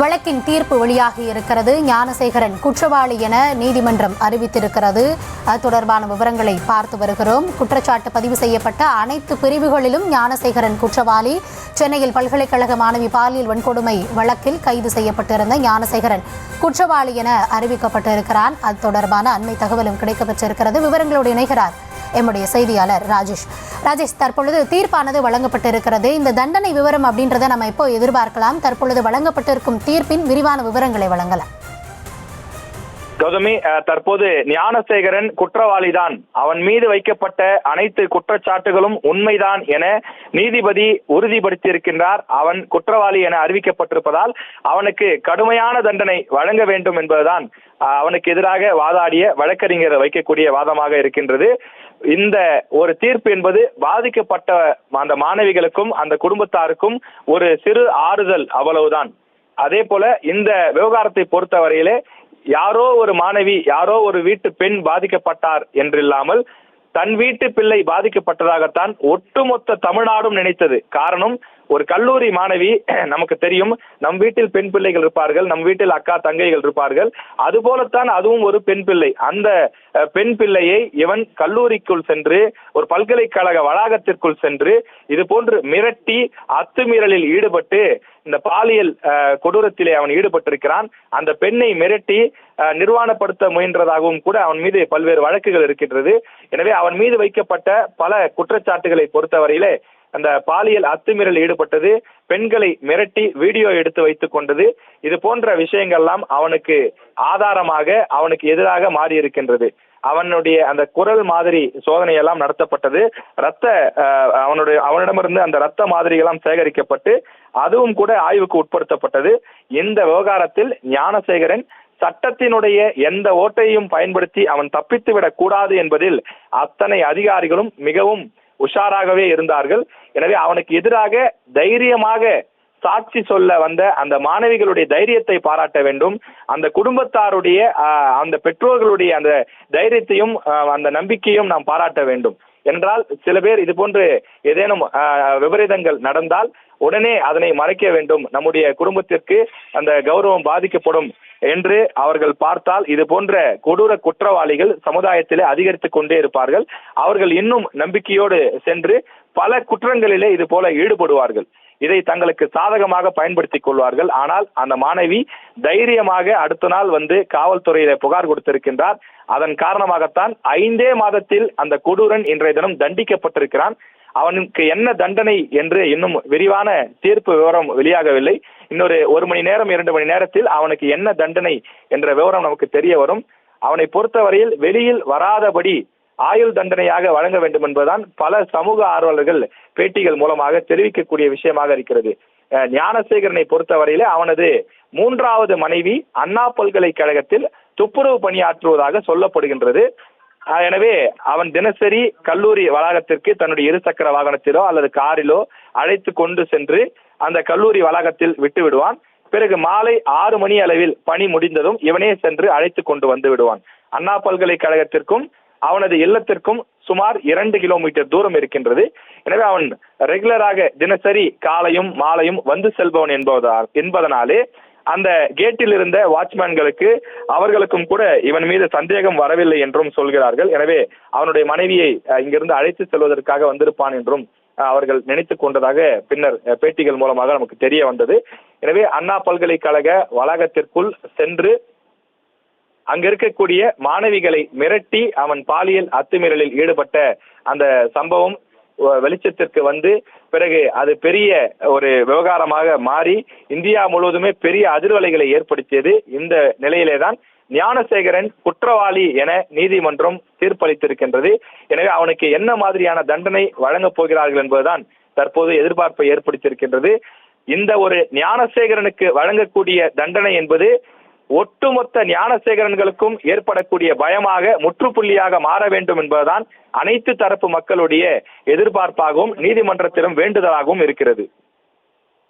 வழக்கின் தீர்ப்பு வெளியாகி இருக்கிறது. ஞானசேகரன் குற்றவாளி என நீதிமன்றம் அறிவித்திருக்கிறது. அது தொடர்பான விவரங்களை பார்த்து வருகிறோம். குற்றச்சாட்டு பதிவு செய்யப்பட்ட அனைத்து பிரிவுகளிலும் ஞானசேகரன் குற்றவாளி. சென்னையில் பல்கலைக்கழக மாணவி பாலியல் வன்கொடுமை வழக்கில் கைது செய்யப்பட்டிருந்த ஞானசேகரன் குற்றவாளி என அறிவிக்கப்பட்டிருக்கிறான். அது தொடர்பான அண்மை தகவலும் கிடைக்கப்பெற்றிருக்கிறது. விவரங்களோடு இணைகிறார் எம்முடைய செய்தியாளர் ராஜேஷ், தற்பொழுது தீர்ப்பானது வழங்கப்பட்டிருக்கிறது. இந்த தண்டனை விவரம் அப்படின்றத நம்ம எப்போ எதிர்பார்க்கலாம்? தற்பொழுது வழங்கப்பட்டிருக்கும் தீர்ப்பின் விரிவான விவரங்களை வழங்கலாம். கௌதமி, தற்போது ஞானசேகரன் குற்றவாளிதான், அவன் மீது வைக்கப்பட்ட அனைத்து குற்றச்சாட்டுகளும் உண்மைதான் என நீதிபதி உறுதிப்படுத்தியிருக்கின்றார். அவன் குற்றவாளி என அறிவிக்கப்பட்டிருப்பதால் அவனுக்கு கடுமையான தண்டனை வழங்க வேண்டும் என்பதுதான் அவனுக்கு எதிராக வாதாடிய வழக்கறிஞர் வைக்கக்கூடிய வாதமாக இருக்கின்றது. இந்த ஒரு தீர்ப்பு என்பது பாதிக்கப்பட்ட அந்த மாணவிகளுக்கும் அந்த குடும்பத்தாருக்கும் ஒரு சிறு ஆறுதல், அவ்வளவுதான். அதே போல இந்த விவகாரத்தை பொறுத்தவரையிலே யாரோ ஒரு மாணவி, யாரோ ஒரு வீட்டு பெண் பாதிக்கப்பட்டார் என்றில்லாமல் தன் வீட்டு பிள்ளை பாதிக்கப்பட்டதாகத்தான் ஒட்டுமொத்த தமிழ்நாடும் நினைத்தது. காரணம், ஒரு கல்லூரி மாணவி, நமக்கு தெரியும், நம் வீட்டில் பெண் பிள்ளைகள் இருப்பார்கள், நம் வீட்டில் அக்கா தங்கைகள் இருப்பார்கள், அதுபோலத்தான் அதுவும் ஒரு பெண் பிள்ளை. அந்த பெண் பிள்ளையை இவன் கல்லூரிக்குள் சென்று, ஒரு பல்கலைக்கழக வளாகத்திற்குள் சென்று இது போன்று மிரட்டி அத்துமீறலில் ஈடுபட்டு இந்த பாலியல் கொடூரத்திலே அவன் ஈடுபட்டிருக்கிறான். அந்த பெண்ணை மிரட்டி நிர்வாணப்படுத்த முயன்றதாகவும் கூட அவன் மீது பல்வேறு வழக்குகள் இருக்கின்றது. எனவே அவன் மீது வைக்கப்பட்ட பல குற்றச்சாட்டுகளை பொறுத்தவரையிலே அந்த பாலியல் அத்துமீறல் ஈடுபட்டது, பெண்களை மிரட்டி வீடியோ எடுத்து வைத்துக் கொண்டது, இது போன்ற விஷயங்கள்லாம் அவனுக்கு ஆதாரமாக அவனுக்கு எதிராக மாறி இருக்கின்றது. அவனுடைய அந்த குரல் மாதிரி சோதனை எல்லாம் நடத்தப்பட்டது. அவனிடமிருந்து அந்த ரத்த மாதிரிகளாம் சேகரிக்கப்பட்டு அதுவும் கூட ஆய்வுக்கு உட்படுத்தப்பட்டது. இந்த விவகாரத்தில் ஞானசேகரன் சட்டத்தினுடைய எந்த ஓட்டையும் பயன்படுத்தி அவன் தப்பித்துவிடக் கூடாது என்பதில் அத்தனை அதிகாரிகளும் மிகவும் உஷாராகவே இருந்தார்கள். எனவே அவனுக்கு எதிராக தைரியமாக சாட்சி சொல்ல வந்த அந்த மாணவிகளுடைய தைரியத்தை பாராட்ட வேண்டும். அந்த குடும்பத்தாருடைய அந்த பெற்றோர்களுடைய அந்த தைரியத்தையும் அந்த நம்பிக்கையும் நாம் பாராட்ட வேண்டும். என்றால் சில பேர் இது போன்று ஏதேனும் விபரீதங்கள் நடந்தால் உடனே அதனை மறைக்க வேண்டும், நம்முடைய குடும்பத்திற்கு அந்த கௌரவம் பாதிக்கப்படும் என்று அவர்கள் பார்த்தால் இது போன்ற கொடூர குற்றவாளிகள் சமுதாயத்திலே அதிகரித்துக் கொண்டே இருப்பார்கள். அவர்கள் இன்னும் நம்பிக்கையோடு சென்று பல குற்றங்களிலே இது போல ஈடுபடுவார்கள். இதை தங்களுக்கு சாதகமாக பயன்படுத்திக் கொள்வார்கள். ஆனால் அந்த மாணவி தைரியமாக அடுத்த நாள் வந்து காவல்துறையில புகார் கொடுத்திருக்கின்றார். அதன் காரணமாகத்தான் 5 மாதத்தில் அந்த கொடூரன் இன்றைய தினம் தண்டிக்கப்பட்டிருக்கிறான். அவனுக்கு என்ன தண்டனை என்று இன்னும் விரிவான தீர்ப்பு விவரம் வெளியாகவில்லை. இன்னொரு 1 மணி நேரம் 2 மணி நேரத்தில் அவனுக்கு என்ன தண்டனை என்ற விவரம் நமக்கு தெரிய வரும். அவனை பொறுத்தவரையில் வெளியில் வராதபடி ஆயுள் தண்டனையாக வழங்க வேண்டும் என்பதுதான் பல சமூக ஆர்வலர்கள் பேட்டிகள் மூலமாக தெரிவிக்கக்கூடிய விஷயமாக இருக்கிறது. ஞானசேகரனை பொறுத்தவரையிலே அவனது 3வது மனைவி அண்ணா பல்கலைக்கழகத்தில் துப்புரவு பணியாற்றுவதாக சொல்லப்படுகின்றது. எனவே அவன் தினசரி கல்லூரி வளாகத்திற்கு தன்னுடைய 2 சக்கர வாகனத்திலோ அல்லது காரிலோ அழைத்து கொண்டு சென்று அந்த கல்லூரி வளாகத்தில் விட்டு விடுவான். பிறகு மாலை 6 மணி அளவில் பணி முடிந்ததும் இவனே சென்று அழைத்து கொண்டு வந்து விடுவான். அண்ணா பல்கலைக்கழகத்திற்கும் அவனது இல்லத்திற்கும் சுமார் 2 கிலோமீட்டர் தூரம் இருக்கின்றது. எனவே அவன் ரெகுலராக தினசரி காலையும் மாலையும் வந்து செல்பவன் என்பதனாலே அந்த கேட்டில் இருந்த வாட்ச்மேன்களுக்கு அவர்களுக்கும் கூட இவன் மீது சந்தேகம் வரவில்லை என்றும் சொல்கிறார்கள். எனவே அவனுடைய மனைவியை இங்கிருந்து அழைத்து செல்வதற்காக வந்திருப்பான் என்றும் அவர்கள் நினைத்துக் கொண்டதாக பின்னர் பேட்டிகள் மூலமாக நமக்கு தெரிய வந்தது. எனவே அண்ணா பல்கலைக்கழக வளாகத்திற்குள் சென்று அங்க இருக்கக்கூடிய மாணவிகளை மிரட்டி அவன் பாலியல் அத்துமீறலில் ஈடுபட்ட அந்த சம்பவம் வெளிச்சத்திற்கு வந்து பிறகு அது பெரிய ஒரு விவகாரமாக மாறி இந்தியா முழுவதுமே பெரிய அதிர்வலைகளை ஏற்படுத்தியது. இந்த நிலையிலேதான் ஞானசேகரன் குற்றவாளி என நீதிமன்றம் தீர்ப்பளித்திருக்கின்றது. எனவே அவனுக்கு என்ன மாதிரியான தண்டனை வழங்கப் போகிறார்கள் என்பதுதான் தற்போது எதிர்பார்ப்பை ஏற்படுத்தியிருக்கின்றது. இந்த ஒரு ஞானசேகரனுக்கு வழங்கக்கூடிய தண்டனை என்பது ஒட்டுமொத்த ஞானசேகரன்களுக்கும் ஏற்படக்கூடிய பயமாக முற்றுப்புள்ளியாக மாற வேண்டும் என்பதுதான் அனைத்து தரப்பு மக்களுடைய எதிர்பார்ப்பாகவும் நீதிமன்றத்திலும் வேண்டுதலாகவும் இருக்கிறது.